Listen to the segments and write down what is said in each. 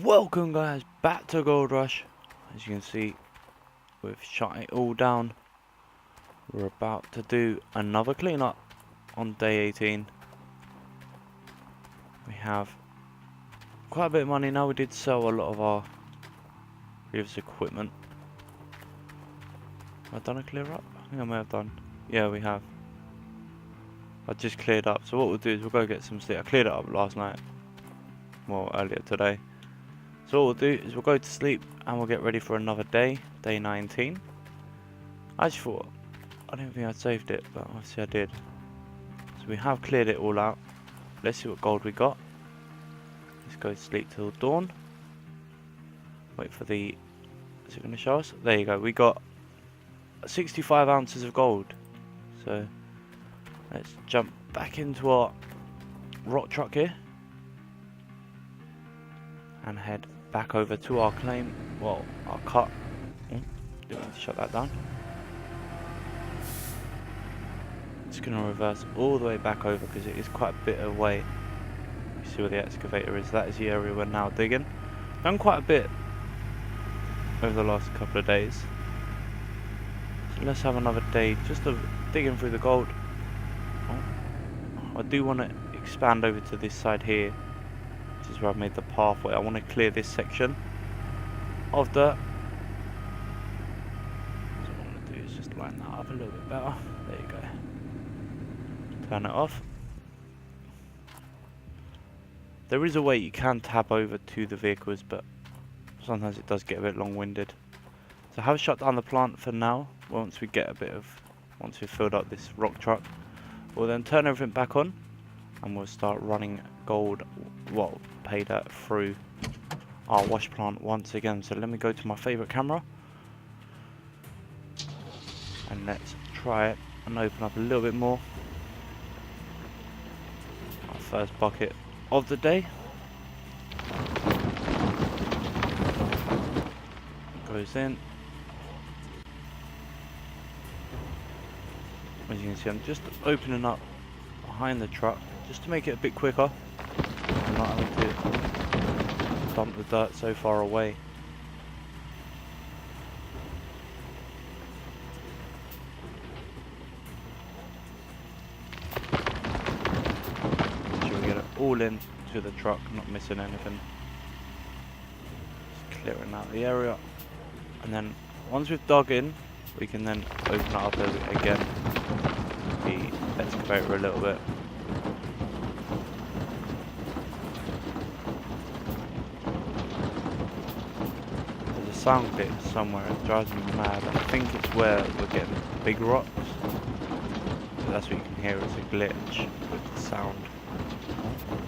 Welcome guys back to Gold Rush. As you can see, we've shut it all down. We're about to do another cleanup on day 18. We have quite a bit of money now. We did sell a lot of our previous equipment. Have I done a clear up? I think I may have done. Yeah, we have. I just cleared up. So what we'll do is we'll go get some sleep. I cleared it up last night. Well, earlier today. So what we'll do is we'll go to sleep and we'll get ready for another day, day 19. I just thought, I don't think I'd saved it, but obviously I did. So we have cleared it all out. Let's see what gold we got. Let's go to sleep till dawn. Wait for the, is it going to show us? There you go, we got 65 ounces of gold. So let's jump back into our rock truck here. And head back over to our claim, well, our cut. Do we need to shut that down? Just going to reverse all the way back over because it is quite a bit away. You see where the excavator is, that is the area we're now digging. Done quite a bit over the last couple of days. So let's have another day just of digging through the gold. I do want to expand over to this side here. This is where I've made the pathway. I want to clear this section of dirt. So what I'm going to do is just line that up a little bit better. There you go. Turn it off. There is a way you can tab over to the vehicles, but sometimes it does get a bit long-winded. So I have shut down the plant for now. Once we've filled up this rock truck, we'll then turn everything back on and we'll start running gold, well, pay dirt through our wash plant once again. So let me go to my favorite camera and let's try it and open up a little bit more. Our first bucket of the day goes in. As you can see, I'm just opening up behind the truck just to make it a bit quicker. I'm not having to dump the dirt so far away. Make sure we get it all in to the truck, not missing anything. Just clearing out the area. And then once we've dug in, we can then open it up again, the excavator a little bit. There's a sound bit somewhere, it drives me mad. I think it's where we're getting big rocks. So that's what you can hear, it's a glitch with the sound.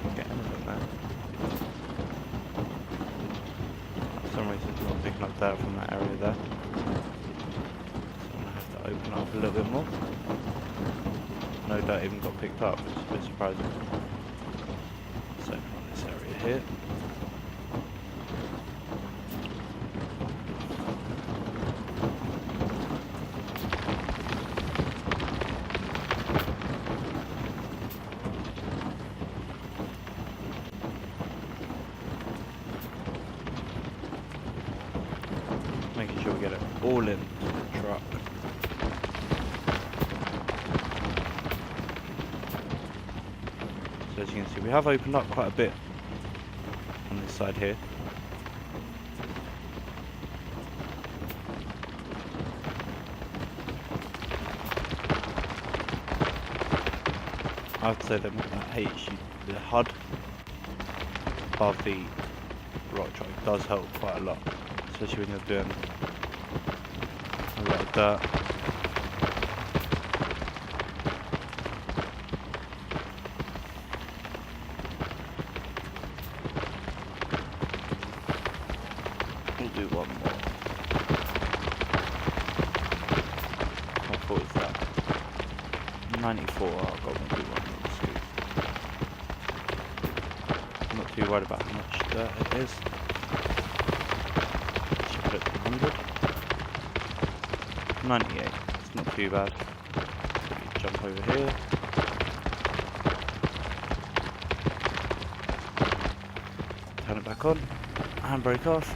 Can't get anything there. For some reason it's not picking up dirt from that area there. Open up a little bit more. No dirt even got picked up, which is a bit surprising. Let's open up this area here. Making sure we get it all into the truck. As you can see, we have opened up quite a bit on this side here. I would say that the HUD above the rock truck does help quite a lot, especially when you're doing a lot of dirt. Do one more. How full is that? 94. Oh god, we'll do one more scoop. I'm not too worried about how much dirt it is. Should put it to 100. 98. It's not too bad. So we jump over here. Turn it back on. Handbrake off.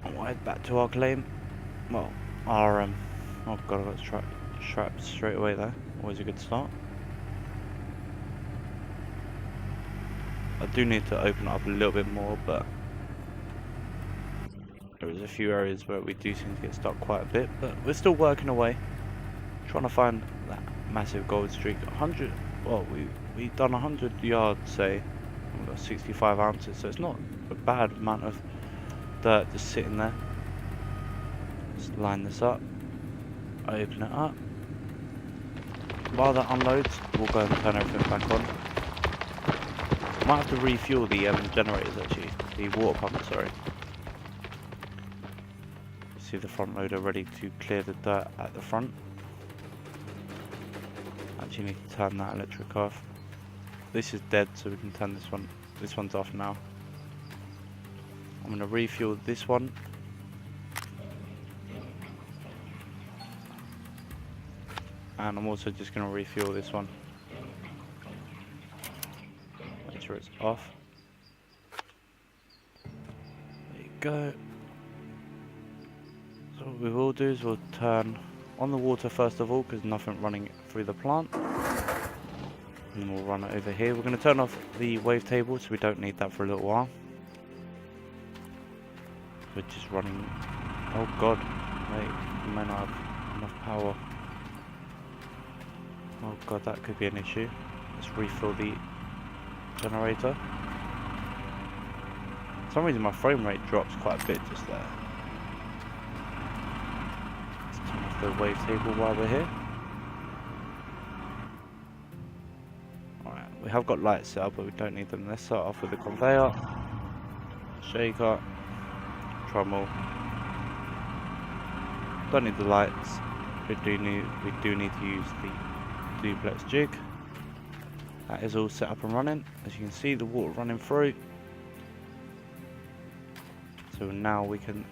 And we'll head back to our claim. Well, our oh god, I got strapped straight away there. Always a good start. I do need to open it up a little bit more, but there's a few areas where we do seem to get stuck quite a bit, but we're still working away, trying to find that massive gold streak. 100, well, we done 100 yards, say, and we've got 65 ounces, so it's not a bad amount of dirt just sitting there. Let's line this up, open it up. While that unloads, we'll go and turn everything back on. Might have to refuel the generators actually, the water pump, sorry. See the front loader ready to clear the dirt at the front. Actually need to turn that electric off. This is dead, so we can turn this one's off now. I'm going to refuel this one. And I'm also just going to refuel this one. Make sure it's off. There you go. So what we will do is we'll turn on the water first of all, because nothing running through the plant. And then we'll run it over here. We're going to turn off the wave table, so we don't need that for a little while. We're just running. Oh god, wait, we may not have enough power. Oh god, that could be an issue. Let's refill the generator. For some reason my frame rate drops quite a bit just there. Let's turn off the wave table while we're here. Alright, we have got lights set up, but we don't need them. Let's start off with the conveyor, shaker, trommel. Don't need the lights. We do need to use the duplex jig. That is all set up and running. As you can see, the water running through. So now we can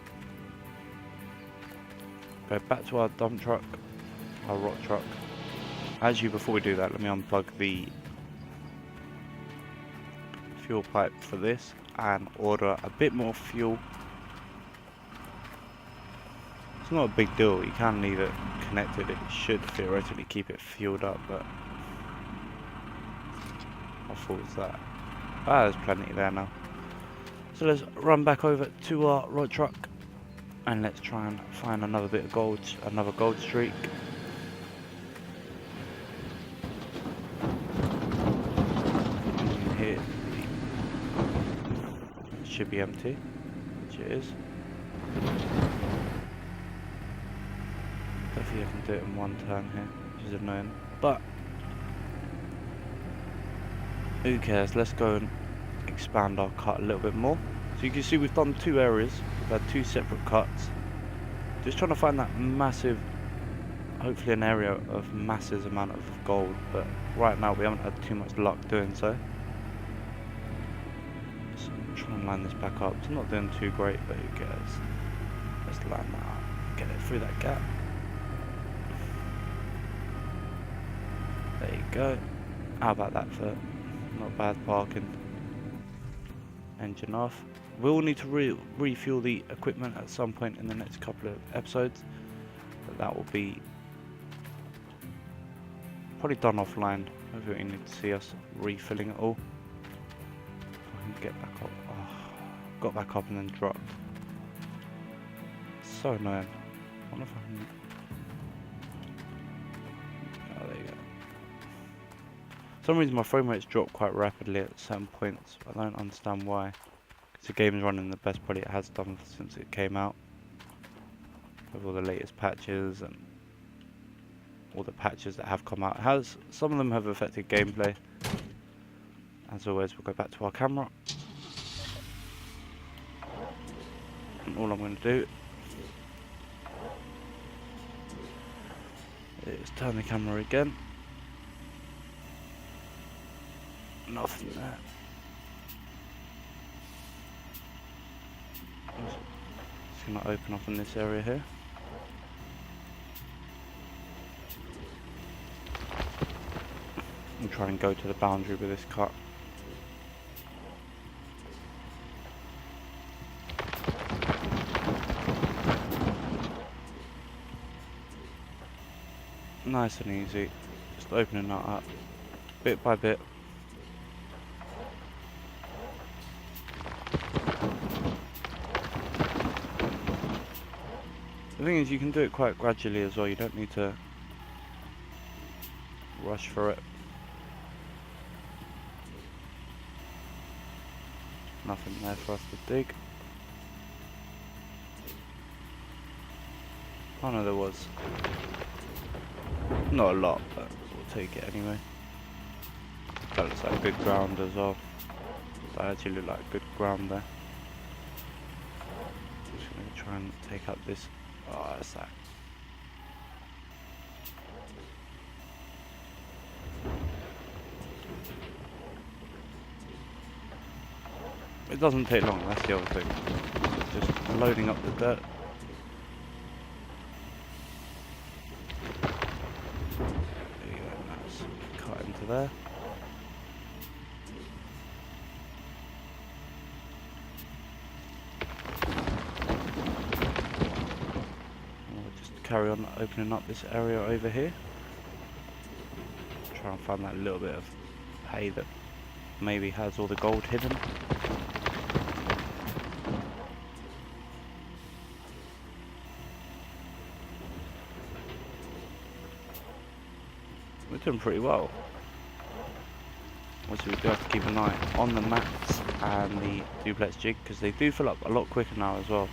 go back to our dump truck, our rock truck. Actually, before we do that, let me unplug the fuel pipe for this and order a bit more fuel. It's not a big deal, you can leave it connected, it should theoretically keep it fueled up, but how full is that? Ah, there's plenty there now. So let's run back over to our road truck and let's try and find another bit of gold, another gold streak. Here it should be empty, which it is. I think I can do it in one turn here, which is annoying, but who cares? Let's go and expand our cut a little bit more. So you can see we've done two areas, we've had two separate cuts. Just trying to find that massive, hopefully an area of massive amount of gold, but right now we haven't had too much luck doing so. So I'm trying to line this back up. It's not doing too great, but who cares? Let's line that up, get it through that gap. There you go. How about that for not bad parking? Engine off. We'll need to refuel the equipment at some point in the next couple of episodes, but that will be probably done offline. Hopefully you need to see us refilling it all. I can get back up. Oh, got back up and then dropped. So annoying. I wonder if I can... Oh, there you go. For some reason my frame rates drop quite rapidly at certain points. I don't understand why. Because the game is running the best probably it has done since it came out. With all the latest patches and all the patches that have come out. Some of them have affected gameplay. As always, we'll go back to our camera. And all I'm going to do is turn the camera again. Nothing there. Just going to open up in this area here. And try and go to the boundary with this cut. nice and easy. Just opening that up bit by bit. The thing is, you can do it quite gradually as well. You don't need to rush for it. Nothing there for us to dig. Oh no, there was. Not a lot, but we'll take it anyway. That looks like good ground as well. That actually looked like good ground there. Just gonna try and take up this. Oh, that's that. It doesn't take long, that's the other thing. Just loading up the dirt. There you go, that's cut into there. We'll just carry on opening up this area over here. Try and find that little bit of hay that maybe has all the gold hidden. We're doing pretty well. Also, we do have to keep an eye on the mats and the duplex jig because they do fill up a lot quicker now as well.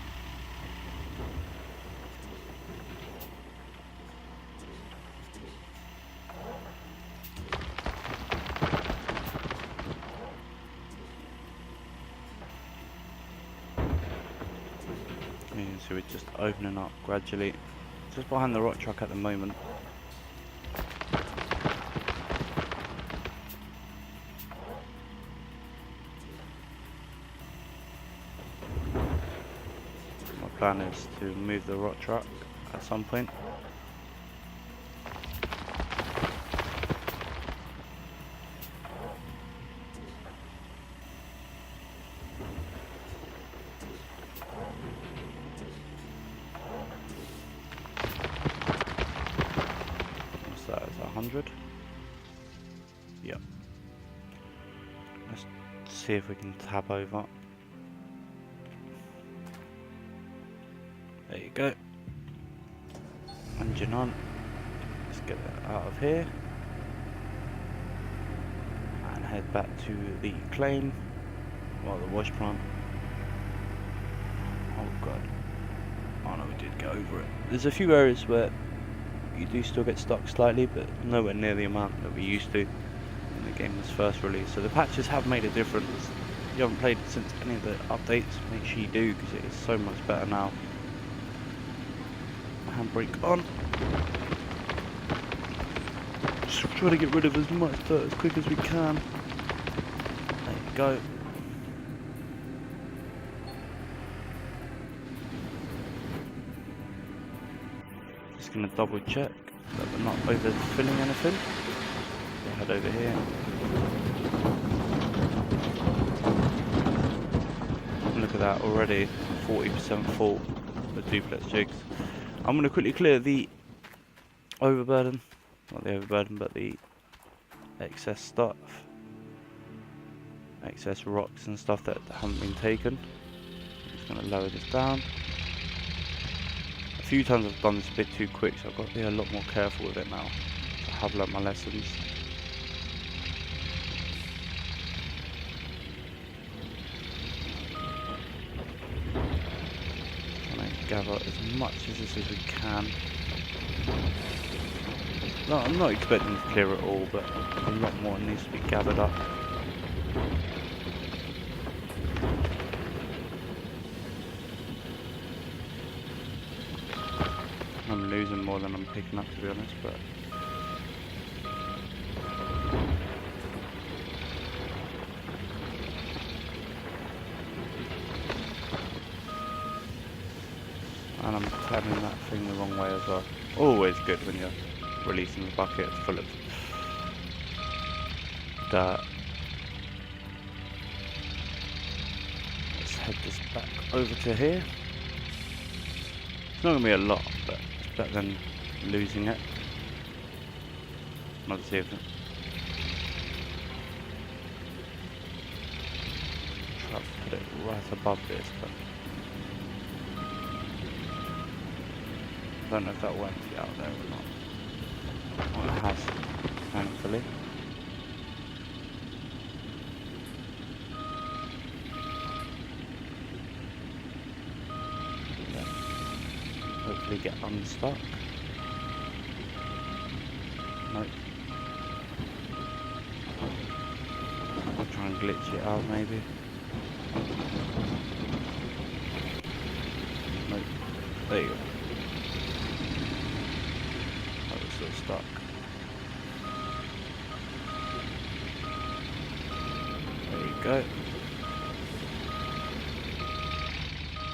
So we're just opening up gradually. Just behind the rock truck at the moment. My plan is to move the rock truck at some point. That is 100. Yep. Let's see if we can tab over. There you go. Engine on. Let's get it out of here and head back to the claim. Well, the wash plant. Oh god. Oh no, we did go over it. There's a few areas where you do still get stuck slightly, but nowhere near the amount that we used to when the game was first released. So the patches have made a difference. If you haven't played it since any of the updates, make sure you do, because it is so much better now. Handbrake on. Just try to get rid of as much dirt as quick as we can. There you go. Just going to double check that we're not overfilling anything. We'll head over here. Look at that, already 40% full for duplex jigs. I'm going to quickly clear the overburden, not the overburden, but the excess stuff, excess rocks and stuff that haven't been taken. I'm just going to lower this down. A few times I've done this a bit too quick, so I've got to be a lot more careful with it now. I have learnt my lessons. Trying to gather as much of this as we can. No, I'm not expecting to clear it all, but a lot more needs to be gathered up. I'm losing more than I'm picking up, to be honest, but and I'm turning that thing the wrong way as well. Always good when you're releasing the bucket full of dirt. Let's head this back over to here. It's not going to be a lot, but it's better than losing it. Not to see if it... Try to put it right above this, but... I don't know if that will empty out there or not. Well, it has, thankfully. Hopefully get unstuck. Nope. I'll try and glitch it out maybe. Nope. There you go. I was still stuck. There you go.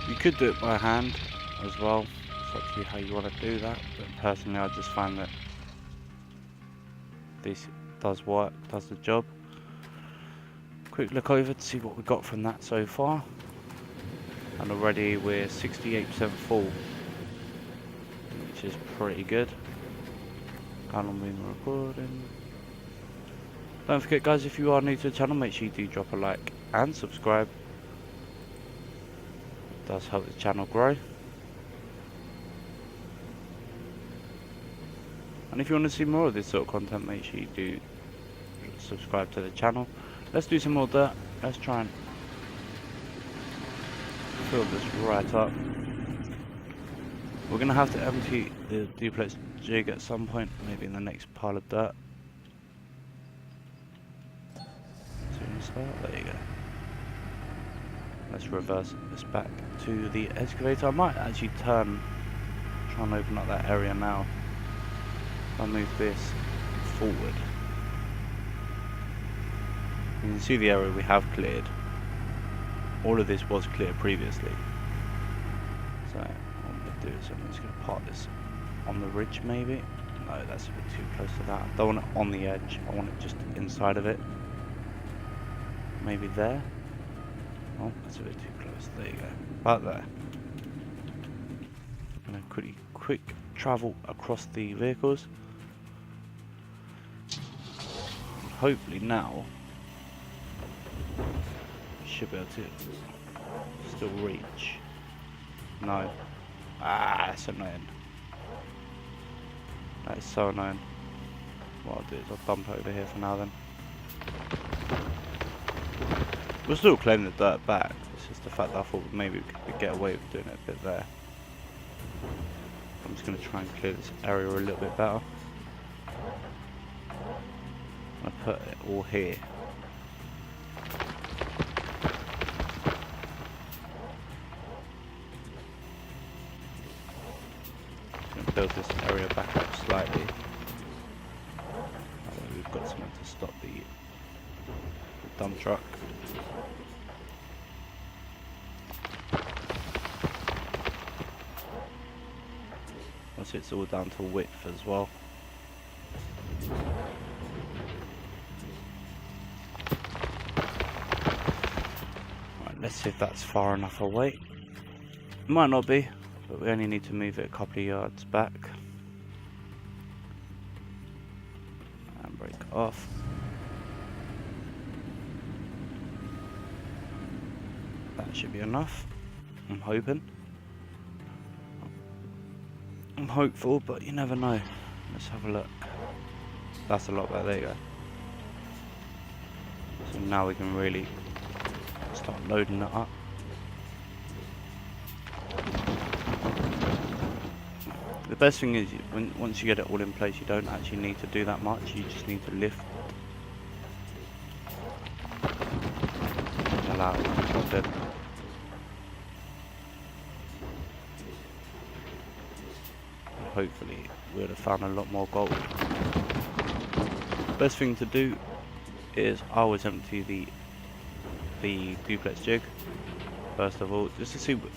You could do it by hand as well. It's up to you how you want to do that, but personally I just find that this does work, does the job. Quick look over to see what we got from that so far, and already we're 68% full, which is pretty good. How long been recording? Don't forget guys, if you are new to the channel, make sure you do drop a like and subscribe. It does help the channel grow. And if you want to see more of this sort of content, make sure you do subscribe to the channel. Let's do some more dirt. Let's try and fill this right up. We're going to have to empty the duplex jig at some point, maybe in the next pile of dirt. So we start, there you go. Let's reverse this back to the excavator. I might actually try and open up that area now. I'll move this forward. You can see the area we have cleared. All of this was cleared previously. So what I'm going to do is I'm just going to park this on the ridge maybe. No, that's a bit too close to that. I don't want it on the edge. I want it just inside of it. Maybe there. Oh, that's a bit too close. There you go. About there. I'm going to quick travel across the vehicles. Hopefully now should be able to still reach. No. Ah, that's annoying. That is so annoying. What I'll do is I'll dump over here for now then. We'll still claim the dirt back. It's just the fact that I thought maybe we could get away with doing it a bit there. I'm just going to try and clear this area a little bit better. I'm going to put it all here. Build this area back up slightly. That way we've got something to stop the dump truck. Once it's all down to width as well. Right, let's see if that's far enough away. Might not be. But we only need to move it a couple of yards back. And break it off. That should be enough. I'm hoping. I'm hopeful, but you never know. Let's have a look. That's a lot better, there you go. So now we can really start loading it up. The best thing is, once you get it all in place, you don't actually need to do that much. You just need to lift. Allow it to drop in. Hopefully, we would have found a lot more gold. Best thing to do is I always empty the duplex jig first of all, just to see what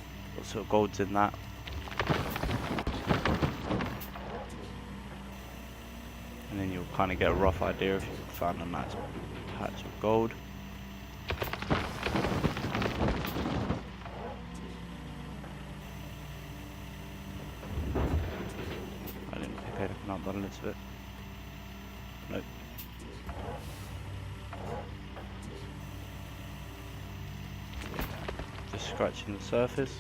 sort of gold's in that. And then you'll kind of get a rough idea if you've found a nice patch of gold. I didn't pick anything up by the looks of it. No scratching the surface.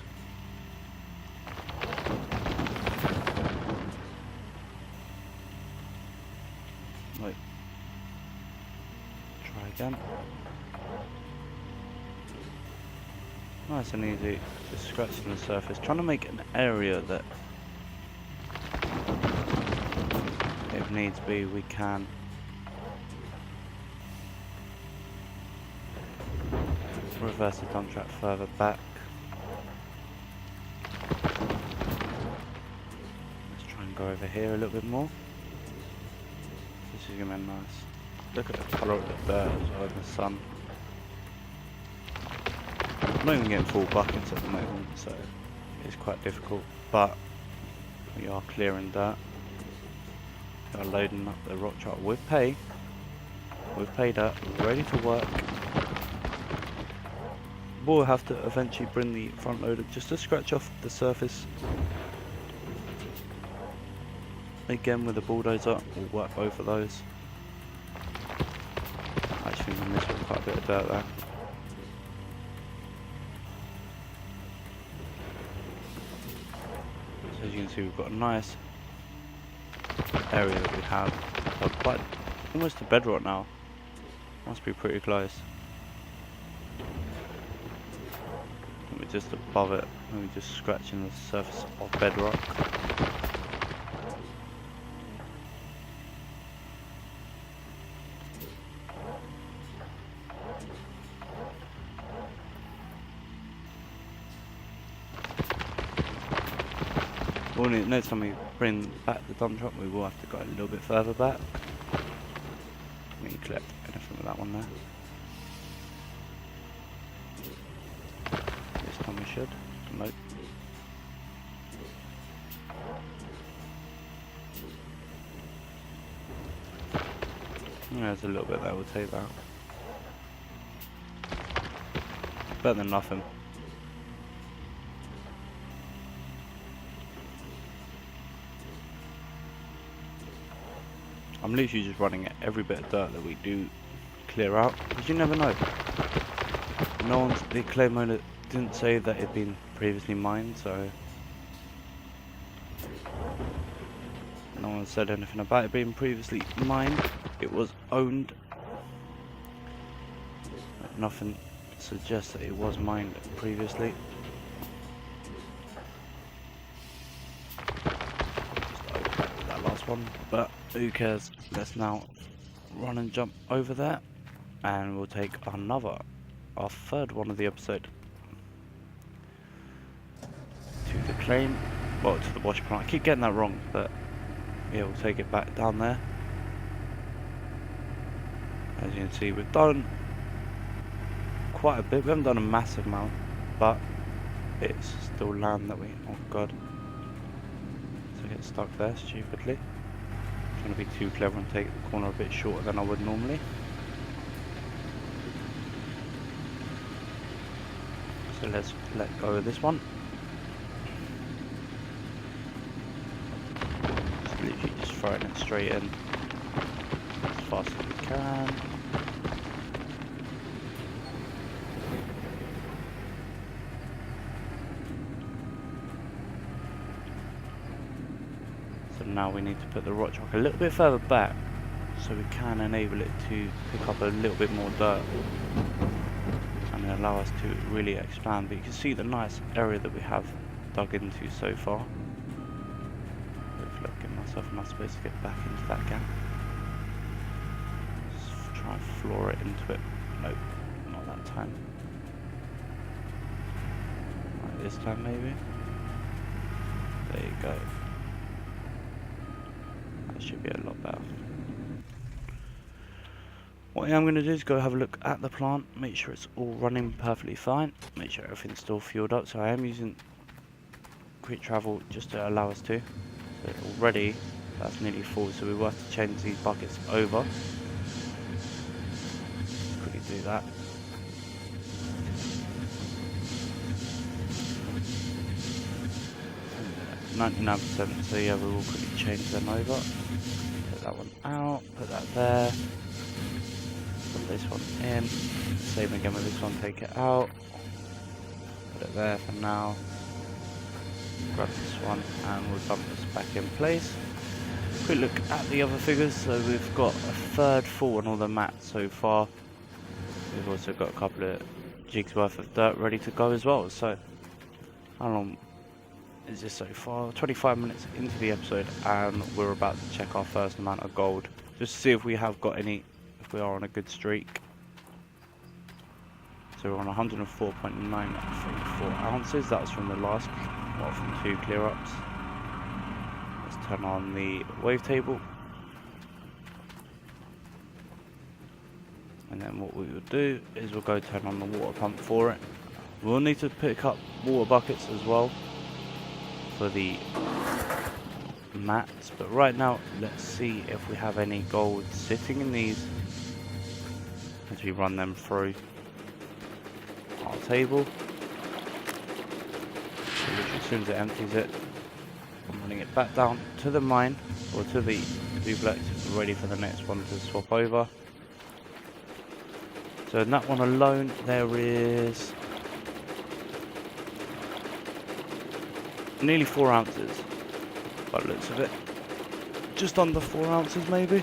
Wait. Try again. Nice and easy, just scratching the surface, trying to make an area that, if needs be, we can reverse the dump track further back. Let's try and go over here a little bit more. This is gonna be nice. Look at the colour of the dirt as well in the sun. I'm not even getting full buckets at the moment, so it's quite difficult, but we are clearing dirt. We are loading up the rock chart with pay. We've paid up, we're ready to work. We'll have to eventually bring the front loader just to scratch off the surface. Again with the bulldozer, we'll work both of those. Actually, we missed quite a bit of dirt there. So as you can see, we've got a nice area that we have. Quite almost to bedrock now. Must be pretty close. And we're just above it, and we're just scratching the surface of bedrock. Next time we bring back the dump truck, we will have to go a little bit further back. We can collect anything with that one there. This time we should. Nope. There's a little bit there, we'll take that. Better than nothing. I'm literally just running at every bit of dirt that we do clear out, because you never know. The claim owner didn't say that it had been previously mined, so no one said anything about it being previously mined. It was owned. Nothing suggests that it was mined previously. That last one, but who cares? Let's now run and jump over there, and we'll take our third one of the episode to the claim, well, to the wash plant. I keep getting that wrong, but yeah, we'll take it back down there. As you can see, we've done quite a bit. We haven't done a massive amount, but it's still land that we, oh god, so I get stuck there stupidly. Trying to be too clever and take the corner a bit shorter than I would normally. So let's let go of this one. Just literally just throwing it straight in as fast as we can. Now we need to put the rock chalk a little bit further back so we can enable it to pick up a little bit more dirt and allow us to really expand. But you can see the nice area that we have dug into so far. Hopefully I'll give myself enough space to get back into that gap. Just try and floor it into it. Nope, not that time. Right, this time maybe. There you go. Should be a lot better. What I'm going to do is go have a look at the plant, make sure it's all running perfectly fine, make sure everything's still fueled up. So I am using quick travel just to allow us to. So already that's nearly full, so we will have to change these buckets over. Quickly do that. %, so yeah, we will quickly change them over. Put that one out, put that there, put this one in, same again with this one, take it out, put it there for now. Grab this one and we'll dump this back in place. Quick look at the other figures. So we've got a third full on all the mats so far. We've also got a couple of jigs worth of dirt ready to go as well. So how long is this so far? 25 minutes into the episode, and we're about to check our first amount of gold just to see if we have got any, if we are on a good streak. So we're on 104.934 ounces. That was from the last, well, from 2 clear ups. Let's turn on the wavetable. And then what we will do is we'll go turn on the water pump for it. We'll need to pick up water buckets as well for the mats. But right now, let's see if we have any gold sitting in these as we run them through our table. So as soon as it empties it, I'm running it back down to the mine, or to the duplex, ready for the next one to swap over. So in that one alone, there is nearly 4 ounces, by the looks of it. Just under 4 ounces maybe?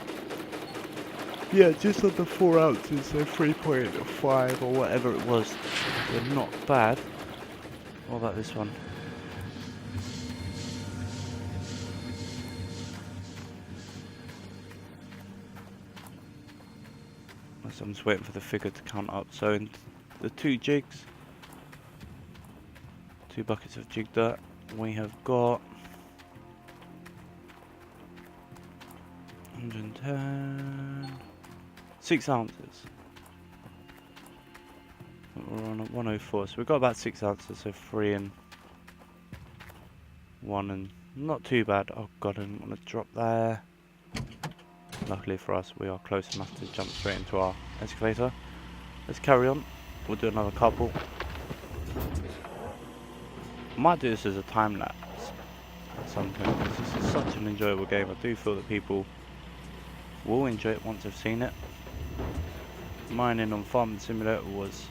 Yeah, just under 4 ounces, so 3.5 or whatever it was. So not bad. What about this one? So I'm just waiting for the figure to count up. So in the 2 jigs, 2 buckets of jig dirt, we have got 110, 6 ounces. We're on at 104, so we've got about 6 ounces, so 3 and 1, and not too bad. Oh god, I didn't want to drop there. Luckily for us, we are close enough to jump straight into our excavator. Let's carry on. We'll do another couple. I might do this as a time lapse at some point, because this is such an enjoyable game. I do feel that people will enjoy it once they've seen it. Mining on Farming Simulator was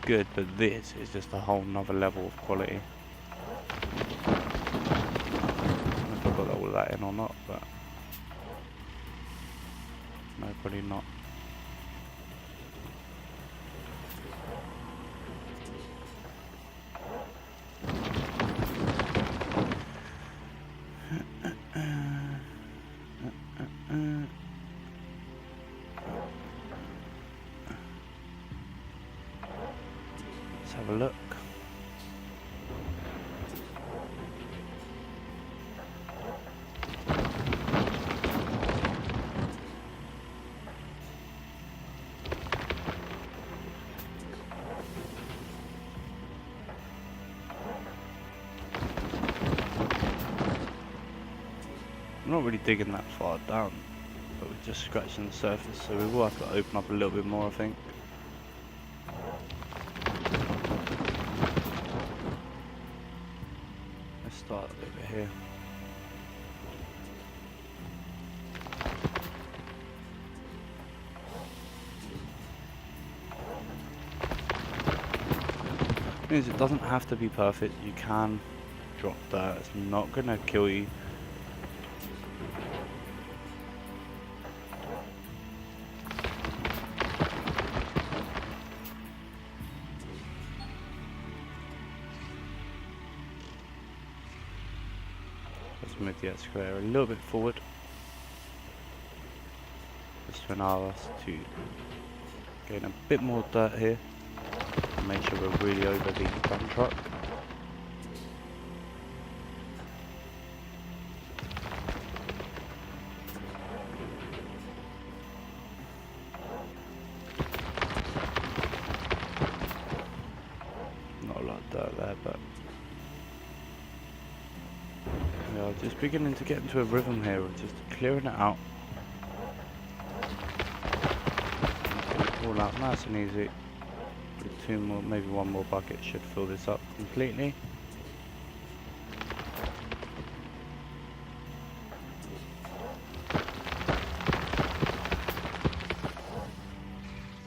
good, but this is just a whole nother level of quality. I don't know if I got all of that in or not, but no, probably not. Let's have a look. I'm not really digging that far down, but we're just scratching the surface, so we will have to open up a little bit more, I think. Let's start over here. Means it doesn't have to be perfect. You can drop that. It's not gonna kill you. Let's move the excavator a little bit forward. Just to allow us to gain a bit more dirt here. Make sure we're really over the dump truck. Not a lot of dirt there, but we are just beginning to get into a rhythm here of just clearing it out. All out nice and easy. With 2 more, maybe 1 more bucket should fill this up completely.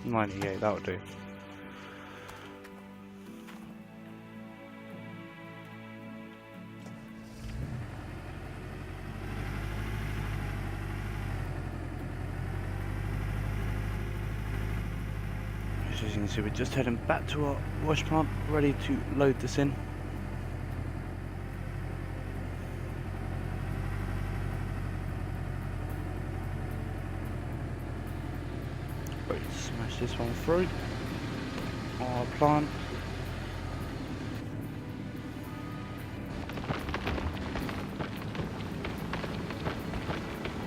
$98, that'll do. see we're just heading back to our wash plant, ready to load this in. Ready to smash this one through our plant.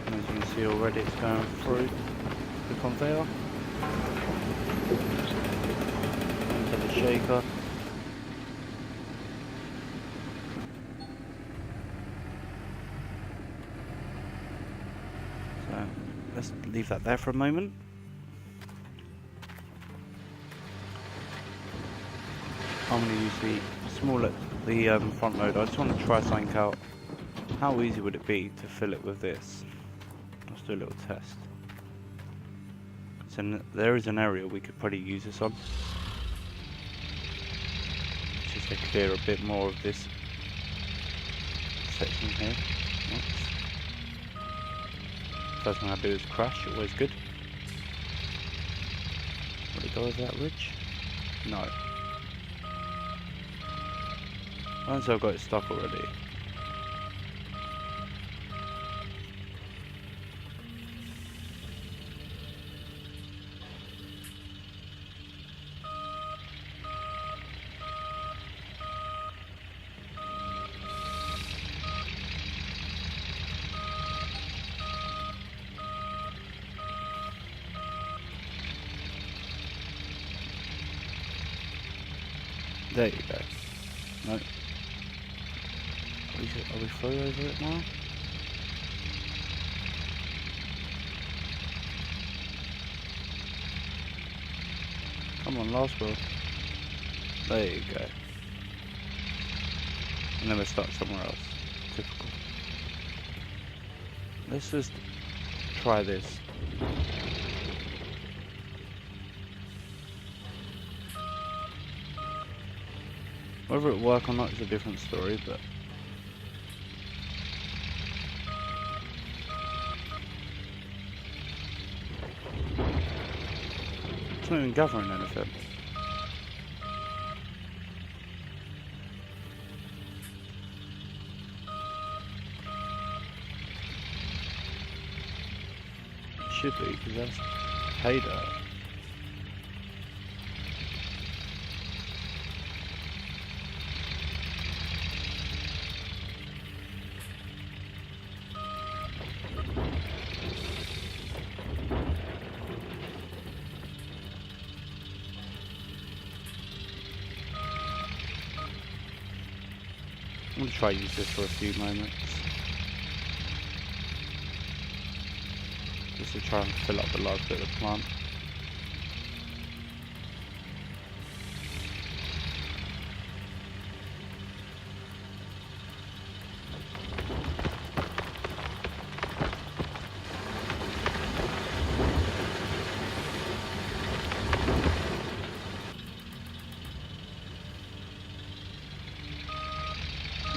And as you can see already, it's going through the conveyor into the shaker. So let's leave that there for a moment. I'm going to use the front loader. I just want to try something out. How easy would it be to fill it with this? Let's do a little test. So there is an area we could probably use this on, just to clear a bit more of this section here. Oops. First thing I do is crash, always good. Will it go over that ridge? No. Once I've got it stuck already. There you go. No. Are we through over it now? Come on, last wheel. There you go. And then we're stuck somewhere else. Typical. Let's just try this. Whether it work or not is a different story, but it's not even gathering anything. It should be, because that's hay dirt. I'm going to try use this for a few moments, just to try and fill up the last bit of the plant.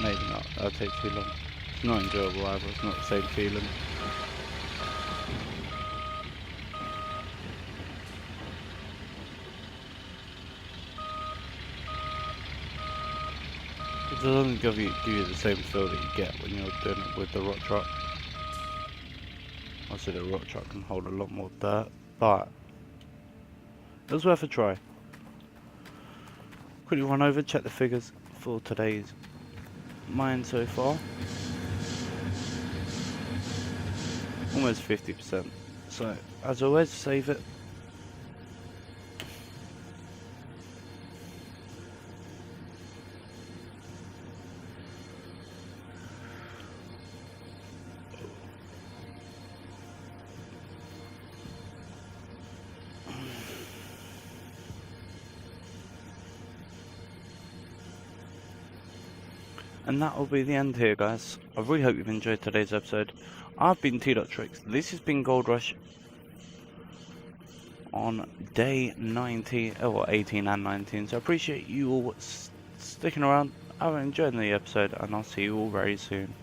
Maybe not, that'll take too long. It's not enjoyable either, it's not the same feeling. It doesn't give you the same feel that you get when you're doing it with the rock truck. Obviously the rock truck can hold a lot more dirt, but it was worth a try. Quickly run over, check the figures for today's mine so far. Almost 50%. So as always, save it. And that will be the end here, guys. I really hope you've enjoyed today's episode. I've been T.Tricks. This has been Gold Rush on day 19, or 18 and 19. So I appreciate you all sticking around. I've enjoyed the episode, and I'll see you all very soon.